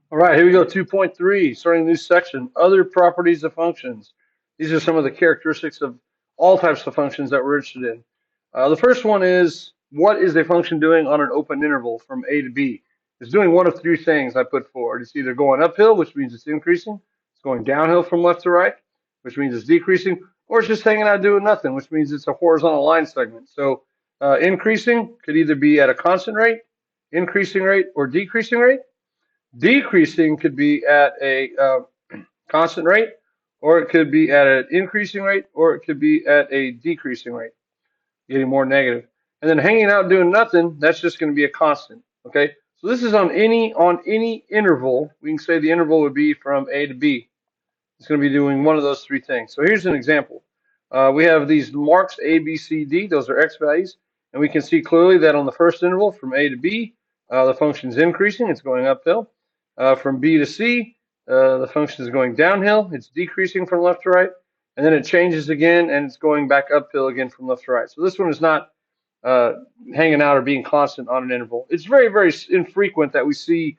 All right, here we go. 2.3, starting a new section, other properties of functions. These are some of the characteristics of all types of functions that we're interested in. The first one is, what is a function doing on an open interval from A to B? It's doing one of three things I put forward. It's either going uphill, which means it's increasing. It's going downhill from left to right, which means it's decreasing, or it's just hanging out doing nothing, which means it's a horizontal line segment. So increasing could either be at a constant rate, increasing rate, or decreasing rate. Decreasing could be at a constant rate, or it could be at an increasing rate, or it could be at a decreasing rate, getting more negative. And then hanging out doing nothing, that's just going to be a constant. Okay, so this is on any interval. We can say the interval would be from A to B. It's going to be doing one of those three things. So here's an example. We have these marks A, B, C, D. Those are x values. And we can see clearly that on the first interval from A to B, the function is increasing. It's going uphill. From B to C, the function is going downhill. It's decreasing from left to right. And then it changes again, and it's going back uphill again from left to right. So this one is not uh, hanging out or being constant on an interval. It's very, very infrequent that we see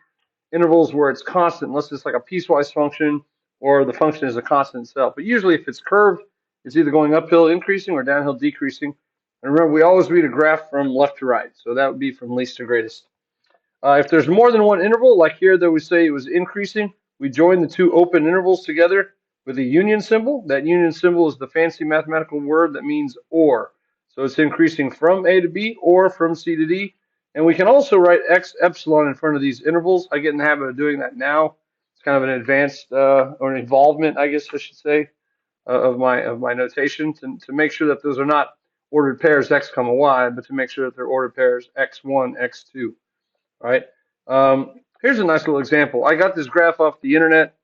intervals where it's constant, unless it's like a piecewise function or the function is a constant itself. But usually if it's curved, it's either going uphill increasing or downhill decreasing. And remember, we always read a graph from left to right. So that would be from least to greatest. If there's more than one interval, like here that we say it was increasing, we join the two open intervals together with a union symbol. That union symbol is the fancy mathematical word that means or. So it's increasing from A to B or from C to D. And we can also write x epsilon in front of these intervals. I get in the habit of doing that now. It's kind of an advanced or an involvement, I guess I should say, of my notation to make sure that those are not ordered pairs x comma y, but to make sure that they're ordered pairs x1, x2. All right. Here's a nice little example. I got this graph off the internet.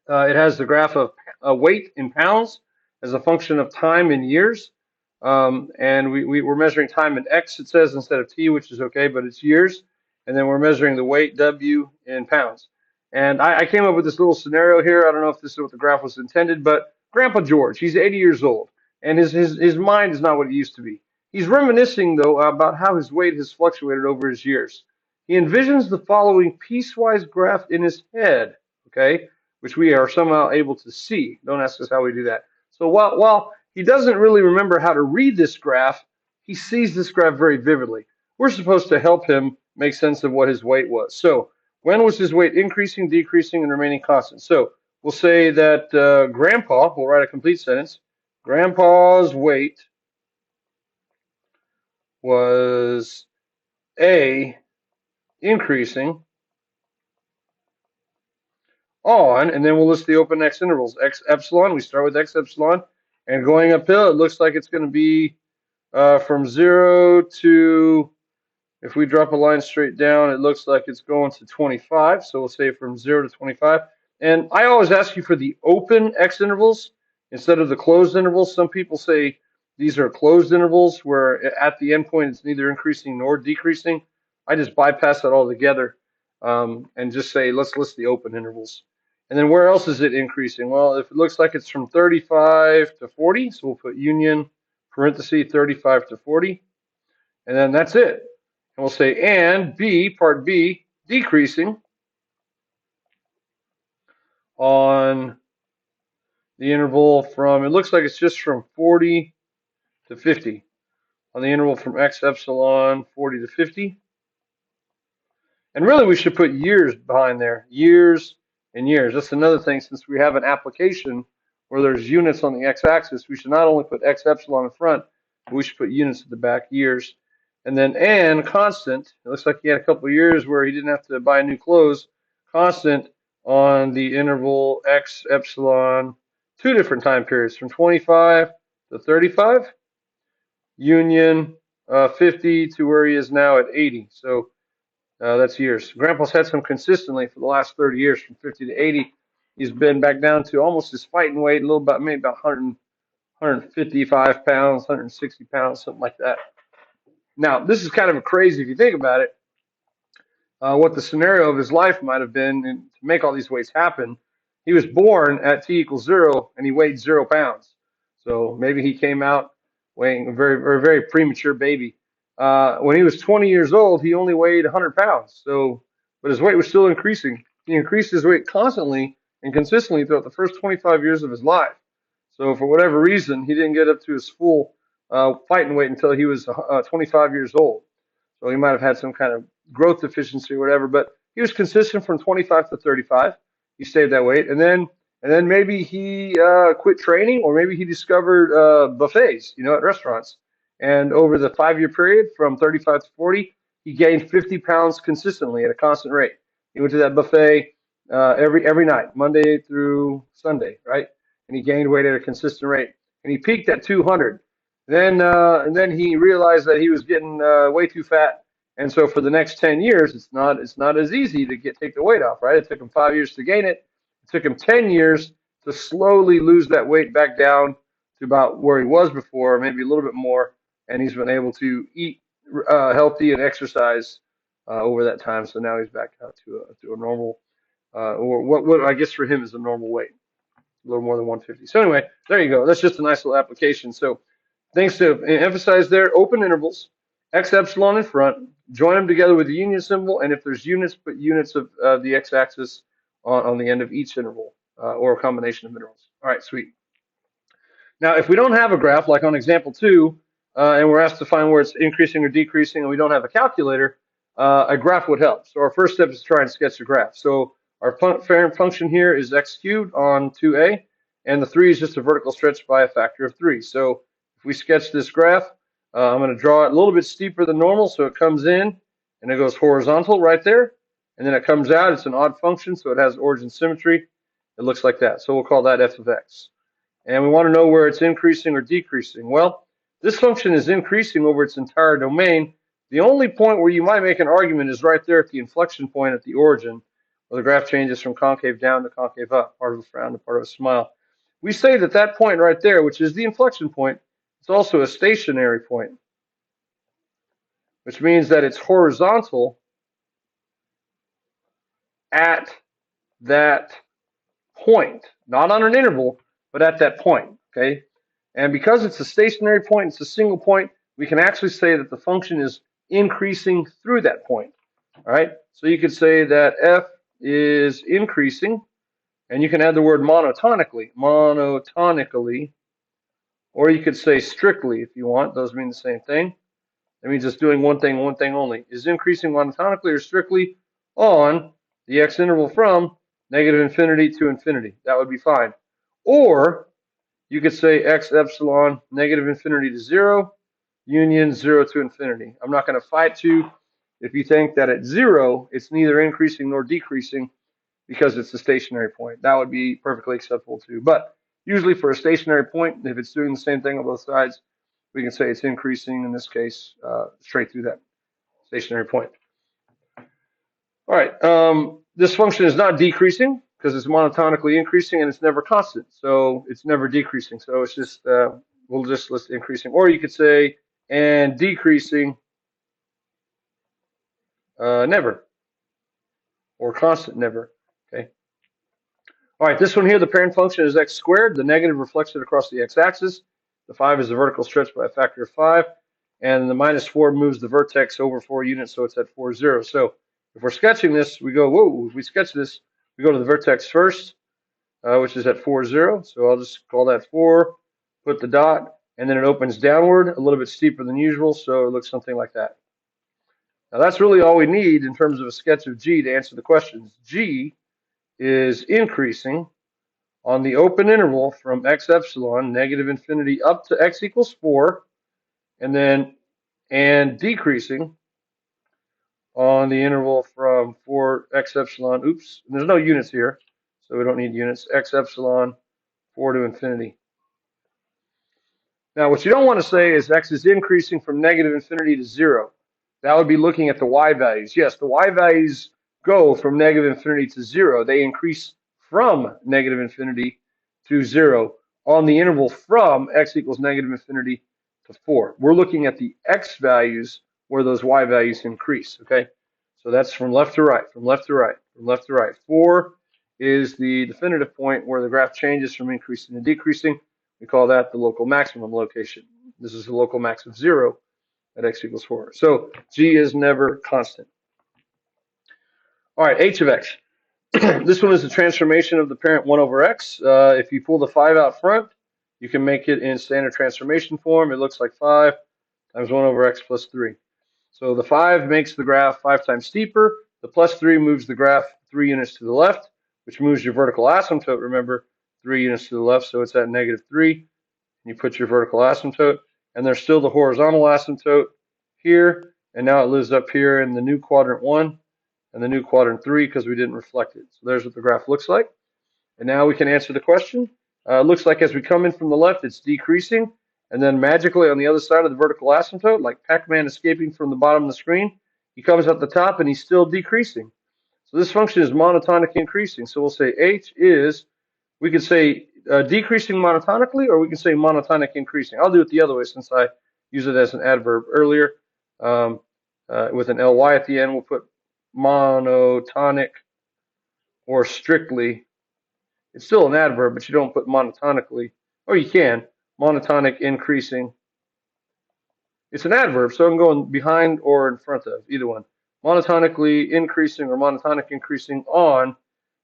It has the graph of weight in pounds as a function of time in years. And we're measuring time in X, it says, instead of T, which is okay, but it's years. And then we're measuring the weight, W, in pounds. And I came up with this little scenario here. I don't know if this is what the graph was intended, but Grandpa George, he's 80 years old, and his mind is not what it used to be. He's reminiscing, though, about how his weight has fluctuated over his years. He envisions the following piecewise graph in his head, okay, which we are somehow able to see. Don't ask us how we do that. So while he doesn't really remember how to read this graph, he sees this graph very vividly. We're supposed to help him make sense of what his weight was. So when was his weight increasing, decreasing, and remaining constant? So we'll say that Grandpa, we'll write a complete sentence, Grandpa's weight was A, increasing on, and then we'll list the open x intervals. X epsilon, we start with x epsilon, and going uphill, it looks like it's going to be from 0 to, if we drop a line straight down, it looks like it's going to 25. So we'll say from 0 to 25. And I always ask you for the open x intervals instead of the closed intervals. Some people say these are closed intervals where at the endpoint it's neither increasing nor decreasing. I just bypass that altogether and just say let's list the open intervals. And then where else is it increasing? Well, if it looks like it's from 35 to 40, so we'll put union parenthesis 35 to 40, and then that's it. And we'll say and B, part B, decreasing on the interval from, it looks like it's just from 40 to 50. On the interval from x epsilon 40 to 50. And really we should put years behind there, years and years. That's another thing, since we have an application where there's units on the x-axis, we should not only put x epsilon in front, but we should put units at the back, years. And then n, constant, it looks like he had a couple of years where he didn't have to buy new clothes, constant on the interval x epsilon, two different time periods, from 25 to 35, union 50 to where he is now at 80. So that's years. Grandpa's had some consistently for the last 30 years, from 50 to 80. He's been back down to almost his fighting weight, a little bit, maybe about 155 pounds, 160 pounds, something like that. Now, this is kind of crazy if you think about it, what the scenario of his life might have been and to make all these weights happen. He was born at t equals 0, and he weighed 0 pounds. So maybe he came out weighing a very premature baby. When he was 20 years old, he only weighed 100 pounds. So, but his weight was still increasing. he increased his weight constantly and consistently throughout the first 25 years of his life. So for whatever reason, he didn't get up to his full fighting weight until he was 25 years old. So he might have had some kind of growth deficiency or whatever, but he was consistent from 25 to 35. He stayed that weight, and then maybe he quit training, or maybe he discovered buffets, at restaurants. And over the 5 year period from 35 to 40, he gained 50 pounds consistently at a constant rate. He went to that buffet every night, Monday through Sunday, right? And he gained weight at a consistent rate. And he peaked at 200. And then he realized that he was getting way too fat, and so for the next 10 years, it's not as easy to take the weight off, right? It took him 5 years to gain it. It took him 10 years to slowly lose that weight back down to about where he was before, maybe a little bit more, and he's been able to eat healthy and exercise over that time. So now he's back out to a normal, or what I guess for him is a normal weight, a little more than 150. So anyway, there you go. That's just a nice little application. So things to emphasize there: open intervals, x epsilon in front, join them together with the union symbol, and if there's units, put units of the x-axis on the end of each interval, or a combination of intervals. All right, sweet. Now, if we don't have a graph, like on example 2, and we're asked to find where it's increasing or decreasing, and we don't have a calculator, a graph would help. So our first step is to try and sketch a graph. So our parent function here is x cubed on 2a, and the 3 is just a vertical stretch by a factor of 3. So if we sketch this graph, I'm going to draw it a little bit steeper than normal, so it comes in and it goes horizontal right there, and then it comes out. It's an odd function, so it has origin symmetry. It looks like that. So we'll call that f of x. And we want to know where it's increasing or decreasing. Well, this function is increasing over its entire domain. The only point where you might make an argument is right there at the inflection point at the origin, where the graph changes from concave down to concave up, part of a frown to part of a smile. We say that that point right there, which is the inflection point, it's also a stationary point, which means that it's horizontal at that point, not on an interval, but at that point, okay? And because it's a stationary point, it's a single point, we can actually say that the function is increasing through that point, all right? So you could say that f is increasing, and you can add the word monotonically, or you could say strictly if you want. Those mean the same thing. That means it's doing one thing only. Is increasing monotonically or strictly on the x interval from negative infinity to infinity. That would be fine. Or you could say x epsilon negative infinity to 0, union 0 to infinity. I'm not going to fight you if you think that at 0 it's neither increasing nor decreasing because it's a stationary point. That would be perfectly acceptable too. But usually for a stationary point, if it's doing the same thing on both sides, we can say it's increasing, in this case, straight through that stationary point. All right, this function is not decreasing because it's monotonically increasing, and it's never constant, so it's never decreasing. So it's just, we'll just list increasing. Or you could say, and decreasing, never, or constant never, okay? All right, this one here, the parent function is x squared. The negative reflects it across the x-axis. The 5 is a vertical stretch by a factor of 5. And the minus 4 moves the vertex over 4 units, so it's at 4, 0. So if we're sketching this, we go, whoa, if we sketch this, we go to the vertex first, which is at 4, 0. So I'll just call that 4, put the dot, and then it opens downward, a little bit steeper than usual, so it looks something like that. Now that's really all we need in terms of a sketch of G to answer the questions. G is increasing on the open interval from x epsilon, negative infinity, up to x equals 4, and decreasing on the interval from 4x epsilon, oops, there's no units here, so we don't need units, x epsilon, 4 to infinity. Now, what you don't want to say is x is increasing from negative infinity to 0. That would be looking at the y values. Yes, the y values go from negative infinity to 0. They increase from negative infinity to 0 on the interval from x equals negative infinity to 4. We're looking at the x values where those y values increase, okay? So that's from left to right, from left to right, from left to right. 4 is the definitive point where the graph changes from increasing to decreasing. We call that the local maximum location. This is the local max of 0 at x equals 4. So G is never constant. All right, h of x. This one is the transformation of the parent 1 over x. If you pull the 5 out front, you can make it in standard transformation form. It looks like 5 times 1 over x plus 3. So the 5 makes the graph 5 times steeper. The plus 3 moves the graph 3 units to the left, which moves your vertical asymptote, remember, 3 units to the left, so it's at -3. You put your vertical asymptote, and there's still the horizontal asymptote here, and now it lives up here in the new quadrant 1 and the new quadrant 3 because we didn't reflect it. So there's what the graph looks like. And now we can answer the question. It looks like as we come in from the left, it's decreasing, and then magically on the other side of the vertical asymptote, like Pac-Man escaping from the bottom of the screen, he comes at the top and he's still decreasing. So this function is monotonic increasing. So we'll say h is, we could say decreasing monotonically, or we can say monotonic increasing. I'll do it the other way since I used it as an adverb earlier. With an ly at the end, we'll put monotonic or strictly. It's still an adverb, but you don't put monotonically, or you can. Monotonic increasing. It's an adverb, so I'm going behind or in front of, either one. Monotonically increasing or monotonic increasing on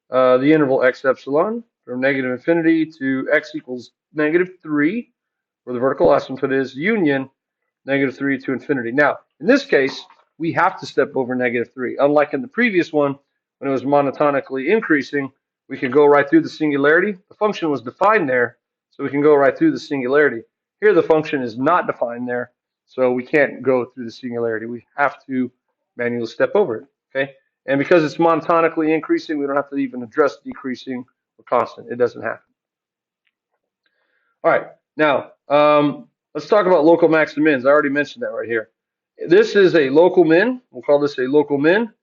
the interval x epsilon from -infinity to x equals -3, where the vertical asymptote is, union -3 to infinity. Now, in this case, we have to step over -3. Unlike in the previous one, when it was monotonically increasing, we could go right through the singularity. The function was defined there, so we can go right through the singularity. Here, the function is not defined there, so we can't go through the singularity. We have to manually step over it, okay? And because it's monotonically increasing, we don't have to even address decreasing or constant. It doesn't happen. All right, now let's talk about local max and mins. I already mentioned that right here. This is a local min. We'll call this a local min.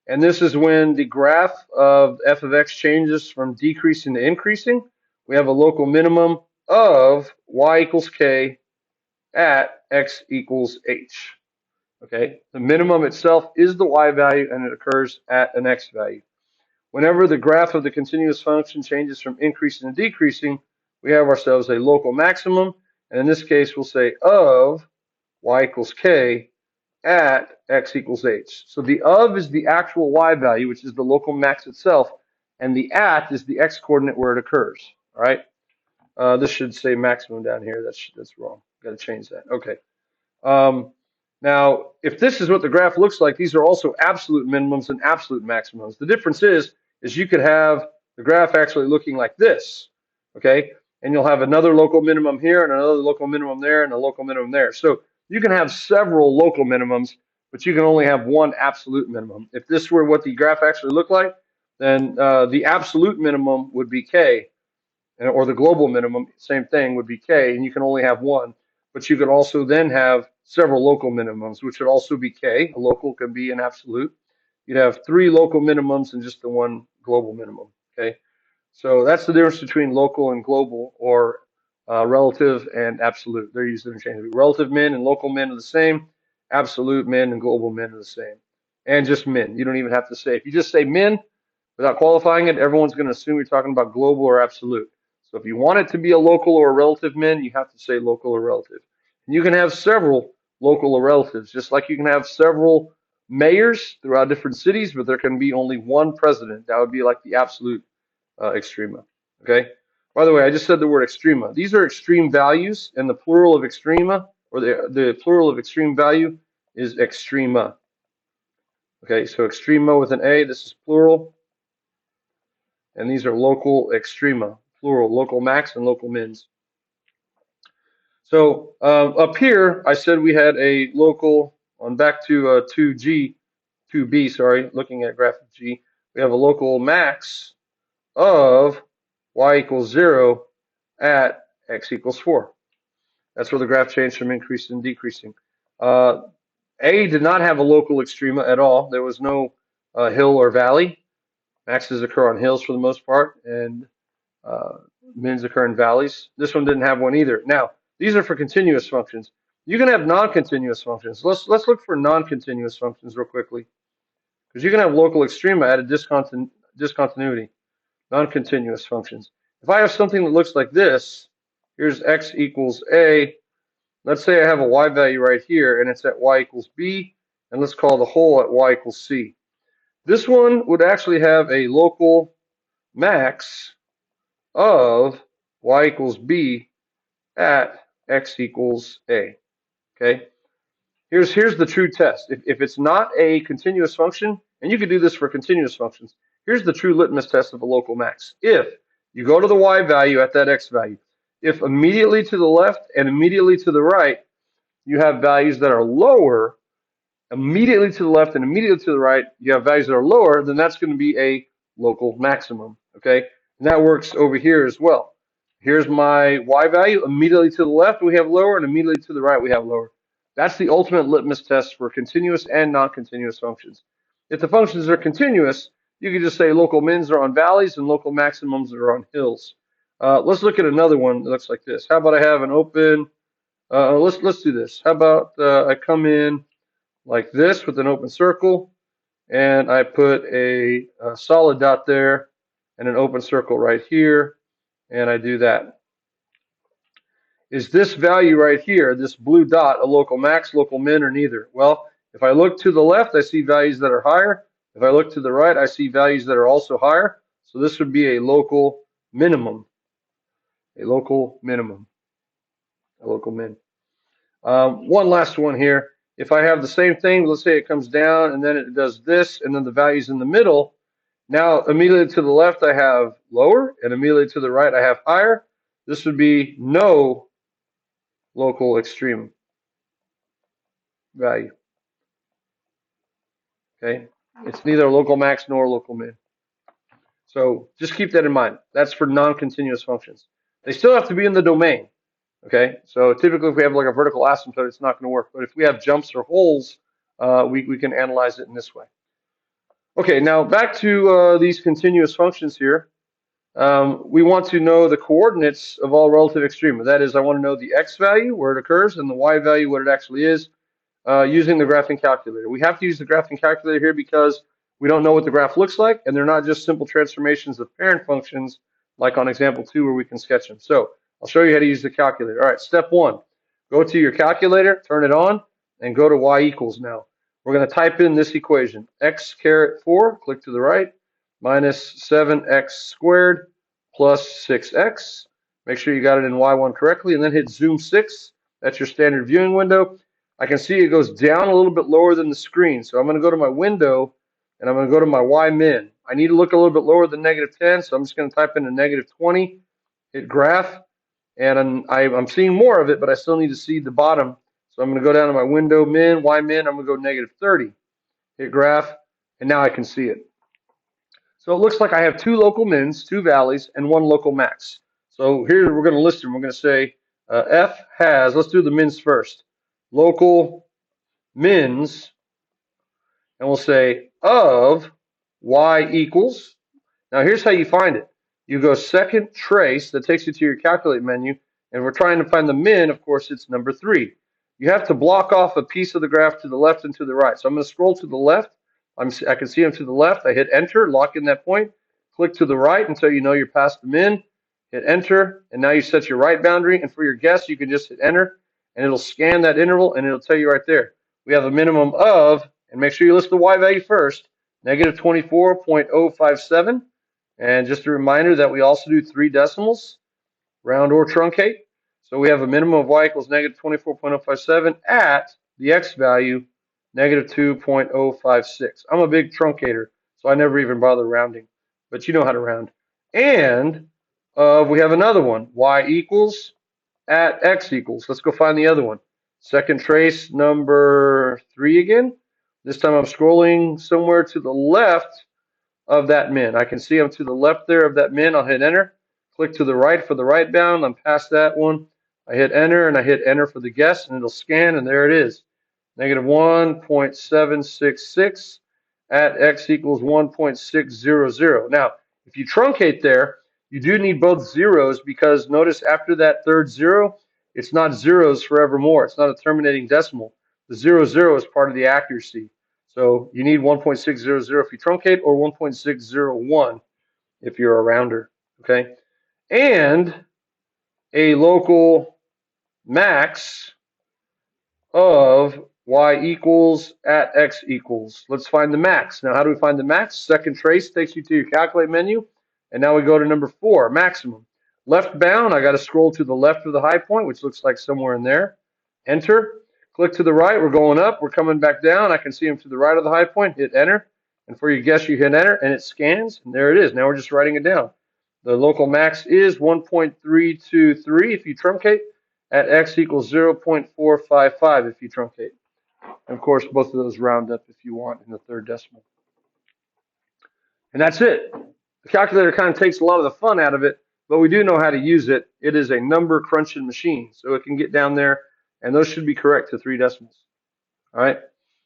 And this is when the graph of f of x changes from decreasing to increasing. We have a local minimum of y equals k at x equals h. Okay, the minimum itself is the y value, and it occurs at an x value. Whenever the graph of the continuous function changes from increasing to decreasing, we have ourselves a local maximum, and in this case, we'll say of y equals k at x equals h. So the of is the actual y value, which is the local max itself, and the at is the x coordinate where it occurs. All right. This should say maximum down here. That's wrong. Got to change that. Okay. Now, if this is what the graph looks like, these are also absolute minimums and absolute maximums. The difference is you could have the graph actually looking like this, okay? And you'll have another local minimum here and another local minimum there and a local minimum there. So you can have several local minimums, but you can only have one absolute minimum. If this were what the graph actually looked like, then the absolute minimum would be k, or the global minimum, same thing, would be k, and you can only have one. But you could also then have several local minimums, which would also be k. A local can be an absolute. You'd have 3 local minimums and just the 1 global minimum. Okay, so that's the difference between local and global, or relative and absolute. They're used interchangeably. Relative min and local min are the same. Absolute min and global min are the same. And just min. You don't even have to say. If you just say min without qualifying it, everyone's going to assume you're talking about global or absolute. So if you want it to be a local or a relative min, you have to say local or relative. And you can have several local or relatives, just like you can have several mayors throughout different cities, but there can be only one president. That would be like the absolute extrema. Okay. By the way, I just said the word extrema. These are extreme values, and the plural of extrema, or the plural of extreme value, is extrema. Okay, so extrema with an A, this is plural. And these are local extrema, plural, local max and local mins. So up here, I said we had a local, on back to 2B, sorry, looking at graph of G, we have a local max of y equals 0 at x equals 4. That's where the graph changed from increasing and decreasing. A did not have a local extrema at all. There was no hill or valley. Maxes occur on hills for the most part, and mins occur in valleys. This one didn't have one either. Now, these are for continuous functions. You can have non-continuous functions. Let's look for non-continuous functions real quickly, because you can have local extrema at a discontinuity. Non-continuous functions. If I have something that looks like this, here's x equals a. Let's say I have a y value right here, and it's at y equals b, and let's call the whole at y equals c. This one would actually have a local max of y equals b at x equals a. Okay. Here's the true test. If it's not a continuous function, and you could do this for continuous functions, here's the true litmus test of a local max. If you go to the y value at that x value, if immediately to the left and immediately to the right, you have values that are lower, immediately to the left and immediately to the right, you have values that are lower, then that's going to be a local maximum. Okay. And that works over here as well. Here's my y value. Immediately to the left, we have lower, and immediately to the right, we have lower. That's the ultimate litmus test for continuous and non-continuous functions. If the functions are continuous, you can just say local mins are on valleys and local maximums are on hills. Let's look at another one that looks like this. How about I have an open, let's do this. How about I come in like this with an open circle, and I put a solid dot there and an open circle right here, and I do that. Is this value right here, this blue dot, a local max, local min, or neither? Well, if I look to the left, I see values that are higher. If I look to the right, I see values that are also higher. So this would be a local minimum, a local minimum, a local min. One last one here. If I have the same thing, let's say it comes down and then it does this, and then the value's in the middle. Now, immediately to the left, I have lower, and immediately to the right, I have higher. This would be no local extreme value. Okay, it's neither a local max nor a local min. So just keep that in mind. That's for non-continuous functions. They still have to be in the domain. Okay, so typically if we have like a vertical asymptote, it's not going to work. But if we have jumps or holes, we can analyze it in this way. Okay, now back to these continuous functions here. We want to know the coordinates of all relative extrema. That is, I want to know the x value, where it occurs, and the y value, what it actually is, using the graphing calculator. We have to use the graphing calculator here because we don't know what the graph looks like, and they're not just simple transformations of parent functions like on example 2 where we can sketch them. So I'll show you how to use the calculator. All right, step 1, go to your calculator, turn it on, and go to y equals now. We're going to type in this equation, x caret 4, click to the right, minus 7x squared plus 6x. Make sure you got it in y1 correctly, and then hit zoom 6. That's your standard viewing window. I can see it goes down a little bit lower than the screen. So I'm going to go to my window, and I'm going to go to my y min. I need to look a little bit lower than -10, so I'm just going to type in a -20, hit graph, and I'm seeing more of it, but I still need to see the bottom. So I'm going to go down to my window min, y min, I'm going to go -30, hit graph, and now I can see it. So it looks like I have 2 local mins, 2 valleys, and 1 local max. So here we're going to list them. We're going to say F has, let's do the mins first, local mins, and we'll say of y equals. Now here's how you find it. You go second trace, that takes you to your calculate menu, and we're trying to find the min, of course it's number 3. You have to block off a piece of the graph to the left and to the right. So I'm going to scroll to the left. I can see them to the left. I hit enter, lock in that point, click to the right until you know you're past the min, hit enter, and now you set your right boundary, and for your guess you can just hit enter, and it'll scan that interval, and it'll tell you right there. We have a minimum of, and make sure you list the y value first, -24.057. And just a reminder that we also do 3 decimals, round or truncate. So we have a minimum of y equals -24.057 at the x value, -2.056. I'm a big truncator, so I never even bother rounding, but you know how to round. And we have another one, y equals at x equals. Let's go find the other one. Second trace, number 3 again. This time I'm scrolling somewhere to the left of that min. I can see I'm to the left there of that min. I'll hit enter. Click to the right for the right bound. I'm past that one. I hit enter, and I hit enter for the guess, and it'll scan, and there it is. -1.766 at x equals 1.600. Now, if you truncate there, you do need both zeros, because notice after that third zero, it's not zeros forevermore. It's not a terminating decimal. The 00 is part of the accuracy. So you need 1.600 if you truncate, or 1.601 if you're a rounder. Okay, and a local max of y equals at x equals. Let's find the max. Now, how do we find the max? Second trace takes you to your calculate menu. And now we go to number 4, maximum. Left bound, I got to scroll to the left of the high point, which looks like somewhere in there. Enter. Click to the right. We're going up. We're coming back down. I can see them to the right of the high point. Hit enter. And for your guess, you hit enter, and it scans. And there it is. Now we're just writing it down. The local max is 1.323 if you truncate, at x equals 0.455 if you truncate. And of course, both of those round up if you want in the third decimal. And that's it. The calculator kind of takes a lot of the fun out of it, but we do know how to use it. It is a number crunching machine, so it can get down there, and those should be correct to 3 decimals. All right.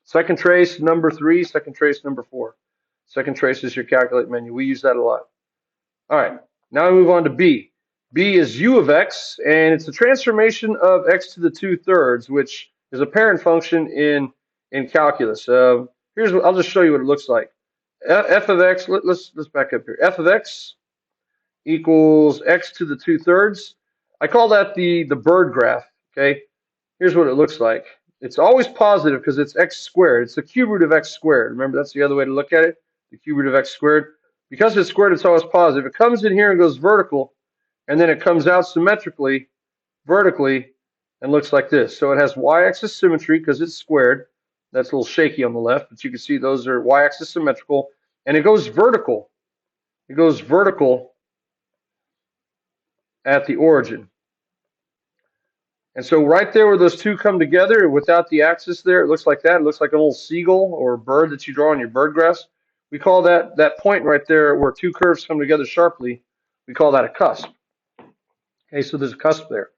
Second trace, number 3. Second trace, number 4. Second trace is your calculate menu. We use that a lot. All right. Now we move on to B. B is u of x, and it's a transformation of x to the 2/3, which is a parent function in calculus. Here's what I'll just show you what it looks like. F of x. Let's back up here. F of x equals x to the 2/3. I call that the bird graph. Okay. Here's what it looks like. It's always positive because it's x squared. It's the cube root of x squared. Remember, that's the other way to look at it. The cube root of x squared. Because it's squared, it's always positive. It comes in here and goes vertical, and then it comes out symmetrically, vertically, and looks like this. So it has y-axis symmetry because it's squared. That's a little shaky on the left, but you can see those are y-axis symmetrical, and it goes vertical. It goes vertical at the origin. And so right there where those two come together, without the axis there, it looks like that. It looks like an old seagull or bird that you draw on your bird graphs. We call that point right there where two curves come together sharply, we call that a cusp. Okay, so there's a cusp there.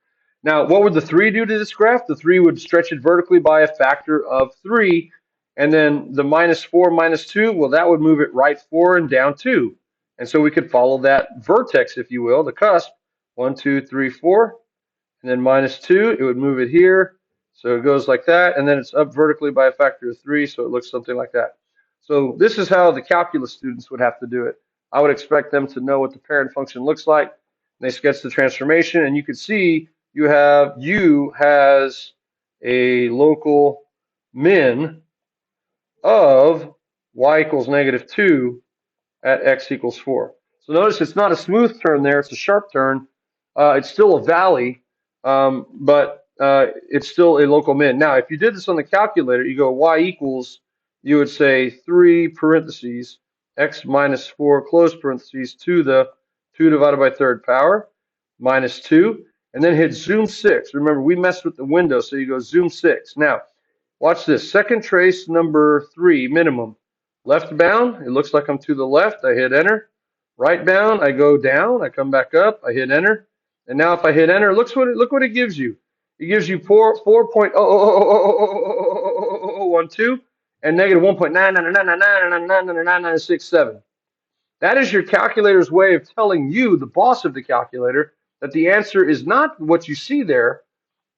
Now, what would the 3 do to this graph? The 3 would stretch it vertically by a factor of 3. And then the -4, -2, well, that would move it right 4 and down 2. And so we could follow that vertex, if you will, the cusp. 1, 2, 3, 4. And then -2, it would move it here. So it goes like that. And then it's up vertically by a factor of 3. So it looks something like that. So this is how the calculus students would have to do it. I would expect them to know what the parent function looks like. They sketch the transformation, and you can see you have u has a local min of y equals -2 at x equals 4. So notice it's not a smooth turn there, it's a sharp turn. It's still a valley, but it's still a local min. Now, if you did this on the calculator, you go y equals, you would say 3 parentheses, x minus 4 close parentheses to the 2 divided by third power, -2, and then hit zoom 6. Remember, we messed with the window, so you go zoom 6. Now, watch this. Second trace, number 3, minimum. Left bound, it looks like I'm to the left. I hit enter. Right bound, I go down. I come back up. I hit enter. And now if I hit enter, look what it gives you. It gives you 4.000000012 and -1.999999967. That is your calculator's way of telling you, the boss of the calculator, that the answer is not what you see there,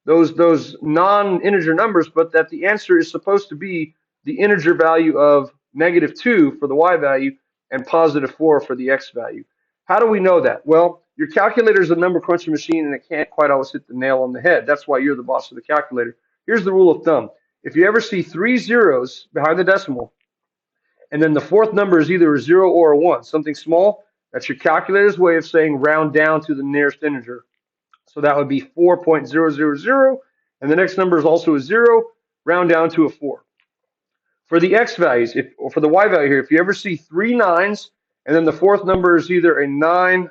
those non-integer numbers, but that the answer is supposed to be the integer value of -2 for the y value and +4 for the x value. How do we know that? Well, your calculator is a number crunching machine, and it can't quite always hit the nail on the head. That's why you're the boss of the calculator. Here's the rule of thumb. If you ever see 3 zeros behind the decimal, and then the fourth number is either a 0 or a 1, something small, that's your calculator's way of saying round down to the nearest integer. So that would be 4.000, and the next number is also a 0, round down to a 4. For the x values, or for the y value here, if you ever see 3 nines, and then the fourth number is either a 9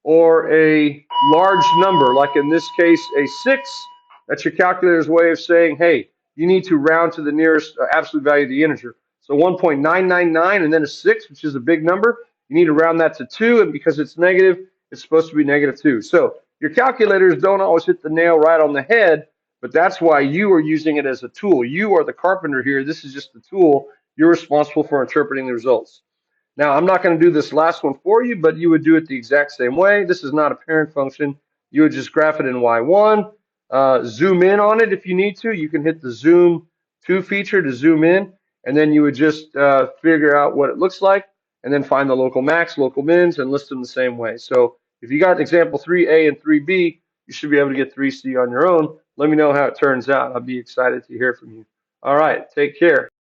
or a large number, like in this case a 6, that's your calculator's way of saying, hey, you need to round to the nearest absolute value of the integer. So 1.999 and then a 6, which is a big number, you need to round that to 2, and because it's negative, it's supposed to be -2. So your calculators don't always hit the nail right on the head, but that's why you are using it as a tool. You are the carpenter here. This is just the tool. You're responsible for interpreting the results. Now, I'm not going to do this last one for you, but you would do it the exact same way. This is not a parent function. You would just graph it in Y1, zoom in on it if you need to. You can hit the zoom to feature to zoom in, and then you would just figure out what it looks like, and then find the local max, local mins, and list them the same way. So if you got example 3A and 3B, you should be able to get 3C on your own. Let me know how it turns out. I'll be excited to hear from you. All right, take care.